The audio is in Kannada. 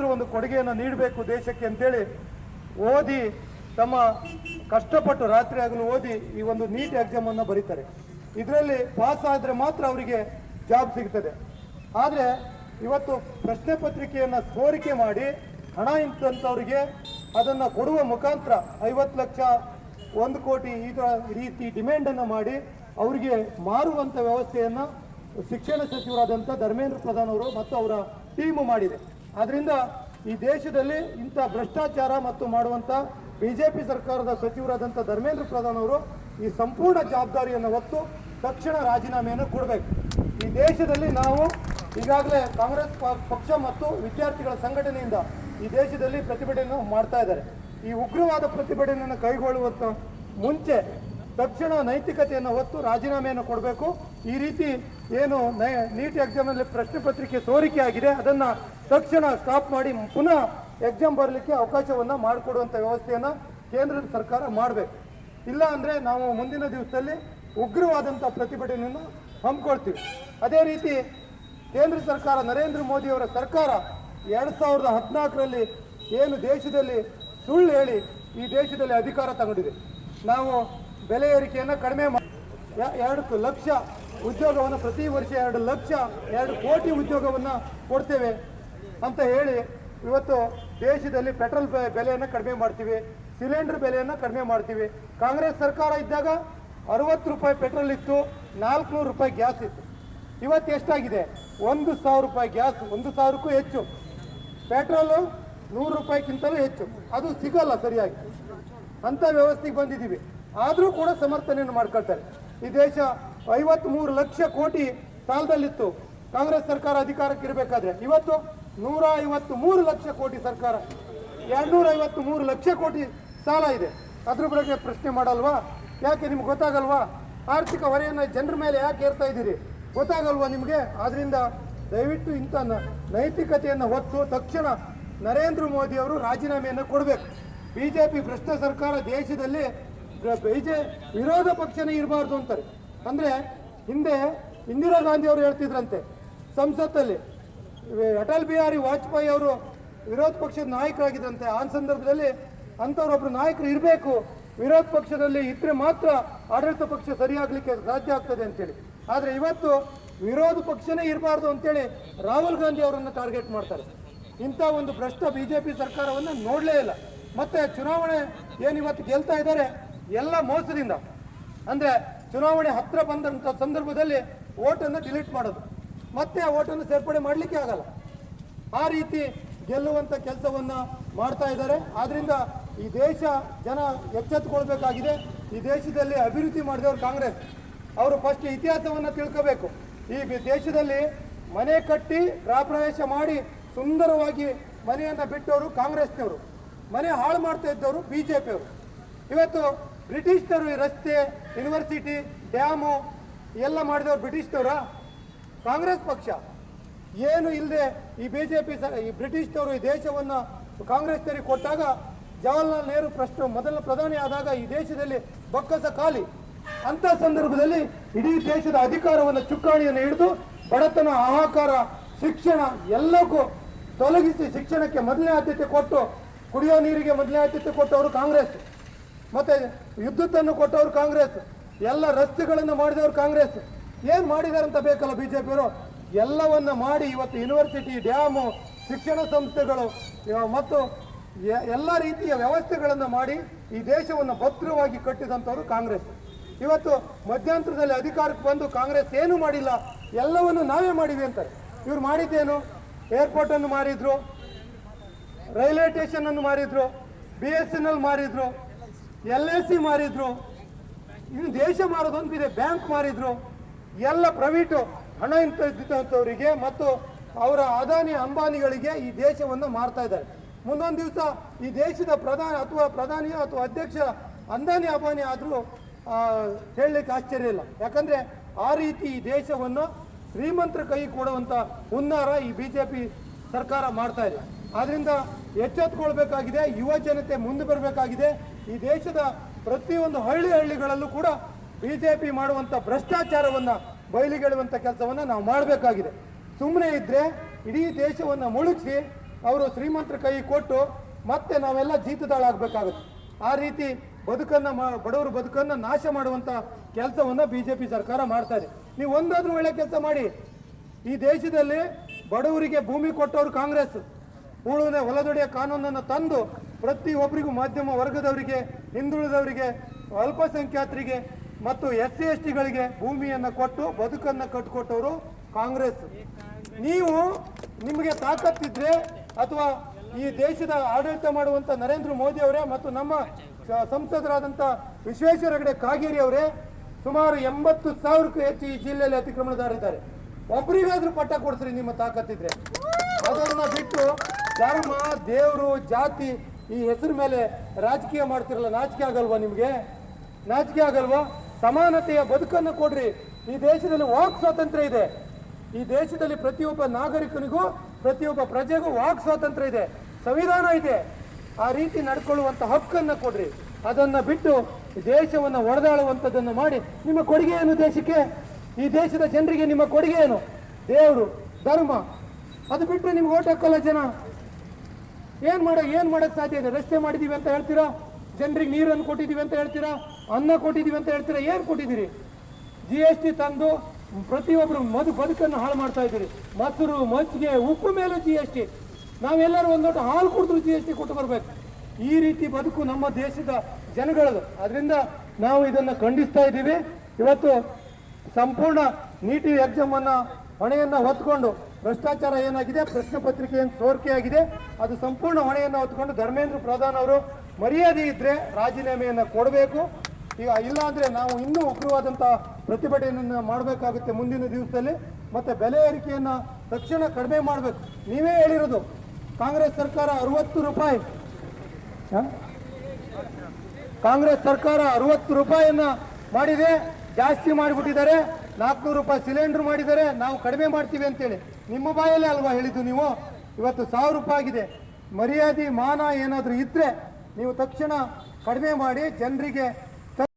ಒಂದು ಕೊಡುಗೆಯನ್ನು ನೀಡಬೇಕು ದೇಶಕ್ಕೆ ಅಂತೇಳಿ ಓದಿ ತಮ್ಮ ಕಷ್ಟಪಟ್ಟು ರಾತ್ರಿ ಹಗಲು ಓದಿ ಈ ಒಂದು ನೀಟ್ ಎಕ್ಸಾಮ್ ಅನ್ನು ಬರೀತಾರೆ. ಇದರಲ್ಲಿ ಪಾಸ್ ಆದರೆ ಮಾತ್ರ ಅವರಿಗೆ ಜಾಬ್ ಸಿಗ್ತದೆ. ಆದರೆ ಇವತ್ತು ಪ್ರಶ್ನೆ ಪತ್ರಿಕೆಯನ್ನು ಸೋರಿಕೆ ಮಾಡಿ ಹಣ ಇಂತಂಥವ್ರಿಗೆ ಅದನ್ನು ಕೊಡುವ ಮುಖಾಂತರ 50 ಲಕ್ಷ 1 ಕೋಟಿ ಈ ರೀತಿ ಡಿಮ್ಯಾಂಡನ್ನು ಮಾಡಿ ಅವರಿಗೆ ಮಾರುವಂಥ ವ್ಯವಸ್ಥೆಯನ್ನು ಶಿಕ್ಷಣ ಸಚಿವರಾದಂಥ ಧರ್ಮೇಂದ್ರ ಪ್ರಧಾನ್ ಅವರು ಮತ್ತು ಅವರ ಟೀಮು ಮಾಡಿದೆ. ಆದ್ದರಿಂದ ಈ ದೇಶದಲ್ಲಿ ಇಂಥ ಭ್ರಷ್ಟಾಚಾರ ಮತ್ತು ಮಾಡುವಂಥ ಬಿಜೆಪಿ ಸರ್ಕಾರದ ಸಚಿವರಾದಂಥ ಧರ್ಮೇಂದ್ರ ಪ್ರಧಾನ್ ಅವರು ಈ ಸಂಪೂರ್ಣ ಜವಾಬ್ದಾರಿಯನ್ನು ಹೊತ್ತು ತಕ್ಷಣ ರಾಜೀನಾಮೆಯನ್ನು ಕೊಡಬೇಕು. ಈ ದೇಶದಲ್ಲಿ ನಾವು ಈಗಾಗಲೇ ಕಾಂಗ್ರೆಸ್ ಪಕ್ಷ ಮತ್ತು ವಿದ್ಯಾರ್ಥಿಗಳ ಸಂಘಟನೆಯಿಂದ ಈ ದೇಶದಲ್ಲಿ ಪ್ರತಿಭಟನೆಯನ್ನು ಮಾಡ್ತಾ ಇದ್ದಾರೆ. ಈ ಉಗ್ರವಾದ ಪ್ರತಿಭಟನೆಯನ್ನು ಕೈಗೊಳ್ಳುವಂಥ ಮುಂಚೆ ತಕ್ಷಣ ನೈತಿಕತೆಯನ್ನು ಹೊತ್ತು ರಾಜೀನಾಮೆಯನ್ನು ಕೊಡಬೇಕು. ಈ ರೀತಿ ಏನು ನೀಟ್ ಎಕ್ಸಾಮ್ನಲ್ಲಿ ಪ್ರಶ್ನೆ ಪತ್ರಿಕೆ ಸೋರಿಕೆ ಆಗಿದೆ ಅದನ್ನು ತಕ್ಷಣ ಸ್ಟಾಪ್ ಮಾಡಿ ಪುನಃ ಎಕ್ಸಾಮ್ ಬರಲಿಕ್ಕೆ ಅವಕಾಶವನ್ನು ಮಾಡಿಕೊಡುವಂಥ ವ್ಯವಸ್ಥೆಯನ್ನು ಕೇಂದ್ರ ಸರ್ಕಾರ ಮಾಡಬೇಕು. ಇಲ್ಲ ಅಂದರೆ ನಾವು ಮುಂದಿನ ದಿವಸದಲ್ಲಿ ಉಗ್ರವಾದಂಥ ಪ್ರತಿಭಟನೆಯನ್ನು ಹಮ್ಮಿಕೊಳ್ತೀವಿ. ಅದೇ ರೀತಿ ಕೇಂದ್ರ ಸರ್ಕಾರ ನರೇಂದ್ರ ಮೋದಿಯವರ ಸರ್ಕಾರ 2014ರಲ್ಲಿ ಏನು ದೇಶದಲ್ಲಿ ಸುಳ್ಳು ಹೇಳಿ ಈ ದೇಶದಲ್ಲಿ ಅಧಿಕಾರ ತಗೊಂಡಿದೆ. ನಾವು ಬೆಲೆ ಏರಿಕೆಯನ್ನು ಕಡಿಮೆ ಮಾಡಿ 2 ಲಕ್ಷ ಉದ್ಯೋಗವನ್ನು ಪ್ರತಿ ವರ್ಷ 2 ಕೋಟಿ ಉದ್ಯೋಗವನ್ನು ಕೊಡ್ತೇವೆ ಅಂತ ಹೇಳಿ ಇವತ್ತು ದೇಶದಲ್ಲಿ ಪೆಟ್ರೋಲ್ ಬೆಲೆಯನ್ನು ಕಡಿಮೆ ಮಾಡ್ತೀವಿ, ಸಿಲಿಂಡರ್ ಬೆಲೆಯನ್ನು ಕಡಿಮೆ ಮಾಡ್ತೀವಿ. ಕಾಂಗ್ರೆಸ್ ಸರ್ಕಾರ ಇದ್ದಾಗ 60 ರೂಪಾಯಿ ಪೆಟ್ರೋಲ್ ಇತ್ತು, 400 ರೂಪಾಯಿ ಗ್ಯಾಸ್ ಇತ್ತು. ಇವತ್ತು ಎಷ್ಟಾಗಿದೆ? 1,000 ರೂಪಾಯಿ ಗ್ಯಾಸ್, 1,000ಕ್ಕೂ ಹೆಚ್ಚು. ಪೆಟ್ರೋಲು 100 ರೂಪಾಯಿಗಿಂತಲೂ ಹೆಚ್ಚು. ಅದು ಸಿಗಲ್ಲ ಸರಿಯಾಗಿ. ಅಂಥ ವ್ಯವಸ್ಥೆಗೆ ಬಂದಿದ್ದೀವಿ. ಆದರೂ ಕೂಡ ಸಮರ್ಥನೆಯನ್ನು ಮಾಡ್ಕೊಳ್ತಾರೆ. ಈ ದೇಶ 53 ಲಕ್ಷ ಕೋಟಿ ಸಾಲದಲ್ಲಿತ್ತು ಕಾಂಗ್ರೆಸ್ ಸರ್ಕಾರ ಅಧಿಕಾರಕ್ಕೆ ಇರಬೇಕಾದ್ರೆ. ಇವತ್ತು 153 ಲಕ್ಷ ಕೋಟಿ ಸರ್ಕಾರ, 253 ಲಕ್ಷ ಕೋಟಿ ಸಾಲ ಇದೆ. ಅದ್ರ ಬಗ್ಗೆ ಪ್ರಶ್ನೆ ಮಾಡಲ್ವಾ? ಯಾಕೆ ನಿಮ್ಗೆ ಗೊತ್ತಾಗಲ್ವಾ? ಆರ್ಥಿಕ ಹೊರೆಯನ್ನು ಜನರ ಮೇಲೆ ಯಾಕೆ ಏರ್ತಾ ಇದ್ದೀರಿ? ಗೊತ್ತಾಗಲ್ವಾ ನಿಮಗೆ? ಆದ್ದರಿಂದ ದಯವಿಟ್ಟು ಇಂಥ ನೈತಿಕತೆಯನ್ನು ಹೊತ್ತು ತಕ್ಷಣ ನರೇಂದ್ರ ಮೋದಿ ಅವರು ರಾಜೀನಾಮೆಯನ್ನು ಕೊಡಬೇಕು. ಬಿಜೆಪಿ ಭ್ರಷ್ಟ ಸರ್ಕಾರ ದೇಶದಲ್ಲಿ ವಿರೋಧ ಪಕ್ಷನೇ ಇರಬಾರ್ದು ಅಂತಾರೆ. ಅಂದರೆ ಹಿಂದೆ ಇಂದಿರಾ ಗಾಂಧಿ ಅವರು ಹೇಳ್ತಿದ್ರಂತೆ ಸಂಸತ್ತಲ್ಲಿ, ಅಟಲ್ ಬಿಹಾರಿ ವಾಜಪೇಯಿ ಅವರು ವಿರೋಧ ಪಕ್ಷದ ನಾಯಕರಾಗಿದ್ದಂತೆ. ಆ ಸಂದರ್ಭದಲ್ಲಿ ಅಂಥವ್ರೊಬ್ಬರು ನಾಯಕರು ಇರಬೇಕು, ವಿರೋಧ ಪಕ್ಷದಲ್ಲಿ ಇದ್ದರೆ ಮಾತ್ರ ಆಡಳಿತ ಪಕ್ಷ ಸರಿಯಾಗಲಿಕ್ಕೆ ಸಾಧ್ಯ ಆಗ್ತದೆ ಅಂತೇಳಿ. ಆದರೆ ಇವತ್ತು ವಿರೋಧ ಪಕ್ಷನೇ ಇರಬಾರ್ದು ಅಂತೇಳಿ ರಾಹುಲ್ ಗಾಂಧಿ ಅವರನ್ನು ಟಾರ್ಗೆಟ್ ಮಾಡ್ತಾರೆ. ಇಂಥ ಒಂದು ಭ್ರಷ್ಟ ಬಿಜೆಪಿ ಸರ್ಕಾರವನ್ನು ನೋಡಲೇ ಇಲ್ಲ. ಮತ್ತು ಚುನಾವಣೆ ಏನಿವತ್ತು ಗೆಲ್ತಾ ಇದ್ದಾರೆ ಎಲ್ಲ ಮೋಸದಿಂದ. ಅಂದರೆ ಚುನಾವಣೆ ಹತ್ತಿರ ಬಂದಂಥ ಸಂದರ್ಭದಲ್ಲಿ ಓಟನ್ನು ಡಿಲೀಟ್ ಮಾಡೋದು, ಮತ್ತೆ ಆ ಓಟನ್ನು ಸೇರ್ಪಡೆ ಮಾಡಲಿಕ್ಕೆ ಆಗಲ್ಲ. ಆ ರೀತಿ ಗೆಲ್ಲುವಂಥ ಕೆಲಸವನ್ನು ಮಾಡ್ತಾ ಇದ್ದಾರೆ. ಆದ್ದರಿಂದ ಈ ದೇಶ ಜನ ಎಚ್ಚೆತ್ತುಕೊಳ್ಬೇಕಾಗಿದೆ. ಈ ದೇಶದಲ್ಲಿ ಅಭಿವೃದ್ಧಿ ಮಾಡಿದವರು ಕಾಂಗ್ರೆಸ್ ಅವರು ಫಸ್ಟ್ ಇತಿಹಾಸವನ್ನು ತಿಳ್ಕೋಬೇಕು. ಈ ದೇಶದಲ್ಲಿ ಮನೆ ಕಟ್ಟಿ ಗೃಹಪ್ರವೇಶ ಮಾಡಿ ಸುಂದರವಾಗಿ ಮನೆಯನ್ನು ಬಿಟ್ಟವರು ಕಾಂಗ್ರೆಸ್ನವರು, ಮನೆ ಹಾಳು ಮಾಡ್ತಾ ಇದ್ದವರು ಬಿಜೆಪಿಯವರು. ಇವತ್ತು ಬ್ರಿಟಿಷ್ನವರು ಈ ರಸ್ತೆ, ಯೂನಿವರ್ಸಿಟಿ, ಡ್ಯಾಮು ಎಲ್ಲ ಮಾಡಿದವರು ಬ್ರಿಟಿಷ್ನವರ? ಕಾಂಗ್ರೆಸ್ ಪಕ್ಷ ಏನು ಇಲ್ಲದೆ ಈ ಬಿಜೆಪಿ ಈ ಬ್ರಿಟಿಷ್ನವರು ಈ ದೇಶವನ್ನು ಕಾಂಗ್ರೆಸ್ನವರಿಗೆ ಕೊಟ್ಟಾಗ ಜವಾಹರ್ಲಾಲ್ ನೆಹರು ಮೊದಲ ಪ್ರಧಾನಿ ಆದಾಗ ಈ ದೇಶದಲ್ಲಿ ಬೊಕ್ಕಸ ಖಾಲಿ. ಅಂಥ ಸಂದರ್ಭದಲ್ಲಿ ಇಡೀ ದೇಶದ ಅಧಿಕಾರವನ್ನು ಚುಕ್ಕಾಣಿಯನ್ನು ಹಿಡಿದು ಬಡತನ, ಹಾಹಾಕಾರ, ಶಿಕ್ಷಣ ಎಲ್ಲಕ್ಕೂ ತೊಲಗಿಸಿ ಶಿಕ್ಷಣಕ್ಕೆ ಮೊದಲನೇ ಆದ್ಯತೆ ಕೊಟ್ಟು, ಕುಡಿಯೋ ನೀರಿಗೆ ಮೊದಲನೇ ಆದ್ಯತೆ ಕೊಟ್ಟವರು ಕಾಂಗ್ರೆಸ್, ಮತ್ತು ವಿದ್ಯುತ್ತನ್ನು ಕೊಟ್ಟವರು ಕಾಂಗ್ರೆಸ್, ಎಲ್ಲ ರಸ್ತೆಗಳನ್ನು ಮಾಡಿದವರು ಕಾಂಗ್ರೆಸ್. ಏನು ಮಾಡಿದ್ದಾರೆ ಅಂತ ಬೇಕಲ್ಲ ಬಿಜೆಪಿಯವರು? ಎಲ್ಲವನ್ನ ಮಾಡಿ ಇವತ್ತು ಯೂನಿವರ್ಸಿಟಿ, ಡ್ಯಾಮು, ಶಿಕ್ಷಣ ಸಂಸ್ಥೆಗಳು ಮತ್ತು ಎಲ್ಲ ರೀತಿಯ ವ್ಯವಸ್ಥೆಗಳನ್ನು ಮಾಡಿ ಈ ದೇಶವನ್ನು ಭದ್ರವಾಗಿ ಕಟ್ಟಿದಂಥವರು ಕಾಂಗ್ರೆಸ್. ಇವತ್ತು ಮಧ್ಯಂತರದಲ್ಲಿ ಅಧಿಕಾರಕ್ಕೆ ಬಂದು ಕಾಂಗ್ರೆಸ್ ಏನೂ ಮಾಡಿಲ್ಲ, ಎಲ್ಲವನ್ನು ನಾವೇ ಮಾಡಿವಿ ಅಂತಾರೆ. ಇವ್ರು ಮಾಡಿದ್ದೇನು? ಏರ್ಪೋರ್ಟನ್ನು ಮಾರಿದ್ರು, ರೈಲ್ವೆ ಸ್ಟೇಷನನ್ನು ಮಾರಿದ್ರು, BSNL ಮಾರಿದ್ರು, LIC ಮಾರಿದ್ರು. ಇನ್ನು ದೇಶ ಮಾರೋದೊಂದಿದೆ, ಬ್ಯಾಂಕ್ ಮಾರಿದ್ರು. ಎಲ್ಲ ಪ್ರೈವೇಟು ಹಣ ಇದ್ದಂಥವರಿಗೆ ಮತ್ತು ಅವರ ಅದಾನಿ ಅಂಬಾನಿಗಳಿಗೆ ಈ ದೇಶವನ್ನು ಮಾರ್ತಾ ಇದ್ದಾರೆ. ಮುಂದೊಂದು ದಿವಸ ಈ ದೇಶದ ಪ್ರಧಾನಿ ಅಥವಾ ಅಧ್ಯಕ್ಷ ಅಂದಾನಿ ಅಂಬಾನಿ ಆದರೂ ಹೇಳಲಿಕ್ಕೆ ಆಶ್ಚರ್ಯ ಇಲ್ಲ. ಯಾಕಂದರೆ ಆ ರೀತಿ ಈ ದೇಶವನ್ನು ಶ್ರೀಮಂತರ ಕೈ ಕೊಡುವಂಥ ಹುನ್ನಾರ ಈ ಬಿಜೆಪಿ ಸರ್ಕಾರ ಮಾಡ್ತಾ ಇದೆ. ಆದ್ದರಿಂದ ಎಚ್ಚೆತ್ತುಕೊಳ್ಬೇಕಾಗಿದೆ. ಯುವ ಜನತೆ ಮುಂದೆ ಬರಬೇಕಾಗಿದೆ. ಈ ದೇಶದ ಪ್ರತಿಯೊಂದು ಹಳ್ಳಿಗಳಲ್ಲೂ ಕೂಡ ಬಿಜೆಪಿ ಮಾಡುವಂಥ ಭ್ರಷ್ಟಾಚಾರವನ್ನು ಬಯಲಿಗೆಳುವಂಥ ಕೆಲಸವನ್ನು ನಾವು ಮಾಡಬೇಕಾಗಿದೆ. ಸುಮ್ಮನೆ ಇದ್ದರೆ ಇಡೀ ದೇಶವನ್ನು ಮುಳುಗಿಸಿ ಅವರು ಶ್ರೀಮಂತರ ಕೈ ಕೊಟ್ಟು ಮತ್ತೆ ನಾವೆಲ್ಲ ಜೀತದಾಳಾಗಬೇಕಾಗುತ್ತೆ. ಆ ರೀತಿ ಬದುಕನ್ನು ಬಡವರ ಬದುಕನ್ನು ನಾಶ ಮಾಡುವಂಥ ಕೆಲಸವನ್ನು BJP ಸರ್ಕಾರ ಮಾಡ್ತಾ ಇದೆ. ನೀವು ಒಂದಾದ್ರೂ ಒಳ್ಳೆ ಕೆಲಸ ಮಾಡಿ. ಈ ದೇಶದಲ್ಲಿ ಬಡವರಿಗೆ ಭೂಮಿ ಕೊಟ್ಟವರು ಕಾಂಗ್ರೆಸ್. ಉಳುನೆ ಹೊಲದೊಡೆಯ ಕಾನೂನನ್ನು ತಂದು ಪ್ರತಿಯೊಬ್ಬರಿಗೂ ಮಧ್ಯಮ ವರ್ಗದವರಿಗೆ, ಹಿಂದುಳಿದವರಿಗೆ, ಅಲ್ಪಸಂಖ್ಯಾತರಿಗೆ ಮತ್ತು SC/STಗಳಿಗೆ ಭೂಮಿಯನ್ನು ಕೊಟ್ಟು ಬದುಕನ್ನು ಕಟ್ಟಿಕೊಟ್ಟವರು ಕಾಂಗ್ರೆಸ್. ನೀವು ನಿಮಗೆ ತಾಕತ್ತಿದ್ರೆ ಅಥವಾ ಈ ದೇಶದ ಆಡಳಿತ ಮಾಡುವಂಥ ನರೇಂದ್ರ ಮೋದಿ ಅವರೇ ಮತ್ತು ನಮ್ಮ ಸಂಸದರಾದಂಥ ವಿಶ್ವೇಶ್ವರ ಹೆಗಡೆ ಕಾಗೇರಿ ಅವರೇ ಸುಮಾರು 80,000ಕ್ಕೂ ಹೆಚ್ಚು ಈ ಜಿಲ್ಲೆಯಲ್ಲಿ ಅತಿಕ್ರಮಣದಾರಿದ್ದಾರೆ. ಒಬ್ಬರಿಗಾದ್ರೂ ಪಟ್ಟ ಕೊಡಿಸ್ರಿ ನಿಮ್ಮ ತಾಕತ್ತಿದ್ರೆ. ಅದನ್ನ ಬಿಟ್ಟು ಧರ್ಮ, ದೇವರು, ಜಾತಿ ಈ ಹೆಸರು ಮೇಲೆ ರಾಜಕೀಯ ಮಾಡ್ತಿರಲ್ಲ, ನಾಚಿಕೆ ಆಗಲ್ವಾ ನಿಮಗೆ? ನಾಚಿಕೆ ಆಗಲ್ವಾ? ಸಮಾನತೆಯ ಬದುಕನ್ನು ಕೊಡ್ರಿ. ಈ ದೇಶದಲ್ಲಿ ವಾಕ್ ಸ್ವಾತಂತ್ರ್ಯ ಇದೆ. ಈ ದೇಶದಲ್ಲಿ ಪ್ರತಿಯೊಬ್ಬ ನಾಗರಿಕನಿಗೂ ಪ್ರತಿಯೊಬ್ಬ ಪ್ರಜೆಗೂ ವಾಕ್ ಸ್ವಾತಂತ್ರ್ಯ ಇದೆ, ಸಂವಿಧಾನ ಇದೆ. ಆ ರೀತಿ ನಡ್ಕೊಳ್ಳುವಂಥ ಹಕ್ಕನ್ನು ಕೊಡ್ರಿ. ಅದನ್ನು ಬಿಟ್ಟು ದೇಶವನ್ನು ಒಡೆದಾಳುವಂಥದ್ದನ್ನು ಮಾಡಿ ನಿಮ್ಮ ಕೊಡುಗೆ ಏನು ದೇಶಕ್ಕೆ? ಈ ದೇಶದ ಜನರಿಗೆ ನಿಮ್ಮ ಕೊಡುಗೆ ಏನು? ದೇವರು, ಧರ್ಮ, ಅದು ಬಿಟ್ಟರೆ ನಿಮ್ಗೆ ಓಟ್ ಹಾಕೋಲ್ಲ ಜನ. ಏನು ಮಾಡೋಕ್ಕೆ ಸಾಧ್ಯ ಇದೆ? ರಸ್ತೆ ಮಾಡಿದ್ದೀವಿ ಅಂತ ಹೇಳ್ತೀರಾ, ಜನರಿಗೆ ನೀರನ್ನು ಕೊಟ್ಟಿದ್ದೀವಿ ಅಂತ ಹೇಳ್ತೀರಾ, ಅನ್ನ ಕೊಟ್ಟಿದ್ದೀವಿ ಅಂತ ಹೇಳ್ತೀರಾ. ಏನು ಕೊಟ್ಟಿದ್ದೀರಿ? GST ತಂದು ಪ್ರತಿಯೊಬ್ಬರು ಬದುಕನ್ನು ಹಾಳು ಮಾಡ್ತಾ ಇದ್ದೀರಿ. ಮೊಸರು, ಮಜ್ಜಿಗೆ, ಉಪ್ಪು ಮೇಲೆ GST. ನಾವೆಲ್ಲರೂ ಒಂದೊಟ್ಟು ಹಾಲು ಕುಡಿದ್ರು GST ಕೊಟ್ಟು ಬರಬೇಕು. ಈ ರೀತಿ ಬದುಕು ನಮ್ಮ ದೇಶದ ಜನಗಳದು. ಅದರಿಂದ ನಾವು ಇದನ್ನು ಖಂಡಿಸ್ತಾ ಇದ್ದೀವಿ. ಇವತ್ತು ಸಂಪೂರ್ಣ ನೀತಿ ಎಕ್ಸಾಮನ್ನು ಹೊಣೆಯನ್ನು ಹೊತ್ಕೊಂಡು ಭ್ರಷ್ಟಾಚಾರ ಏನಾಗಿದೆ, ಪ್ರಶ್ನೆ ಪತ್ರಿಕೆ ಏನು ಸೋರಿಕೆ ಆಗಿದೆ, ಅದು ಸಂಪೂರ್ಣ ಹೊಣೆಯನ್ನು ಹೊತ್ಕೊಂಡು ಧರ್ಮೇಂದ್ರ ಪ್ರಧಾನ್ ಅವರು ಮರ್ಯಾದೆ ಇದ್ದರೆ ರಾಜೀನಾಮೆಯನ್ನು ಕೊಡಬೇಕು. ಈಗ ಇಲ್ಲಾಂದರೆ ನಾವು ಇನ್ನೂ ಉಗ್ರವಾದಂಥ ಪ್ರತಿಭಟನೆಯನ್ನು ಮಾಡಬೇಕಾಗುತ್ತೆ ಮುಂದಿನ ದಿವಸದಲ್ಲಿ. ಮತ್ತು ಬೆಲೆ ಏರಿಕೆಯನ್ನು ತಕ್ಷಣ ಕಡಿಮೆ ಮಾಡಬೇಕು. ನೀವೇ ಹೇಳಿರೋದು, ಕಾಂಗ್ರೆಸ್ ಸರ್ಕಾರ 60 ರೂಪಾಯಿ, ಕಾಂಗ್ರೆಸ್ ಸರ್ಕಾರ 60 ರೂಪಾಯಿಯನ್ನು ಮಾಡಿದೆ, ಜಾಸ್ತಿ ಮಾಡಿಬಿಟ್ಟಿದ್ದಾರೆ. 400 ರೂಪಾಯಿ ಸಿಲಿಂಡರ್ ಮಾಡಿದ್ದಾರೆ. ನಾವು ಕಡಿಮೆ ಮಾಡ್ತೀವಿ ಅಂತೇಳಿ ನಿಮ್ಮ ಬಾಯಲ್ಲೇ ಅಲ್ವಾ ಹೇಳಿದ್ದು ನೀವು? ಇವತ್ತು 1000 ರೂಪಾಯಿ ಆಗಿದೆ. ಮರ್ಯಾದೆ, ಮಾನ ಏನಾದರೂ ಇದ್ದರೆ ನೀವು ತಕ್ಷಣ ಕಡಿಮೆ ಮಾಡಿ ಜನರಿಗೆ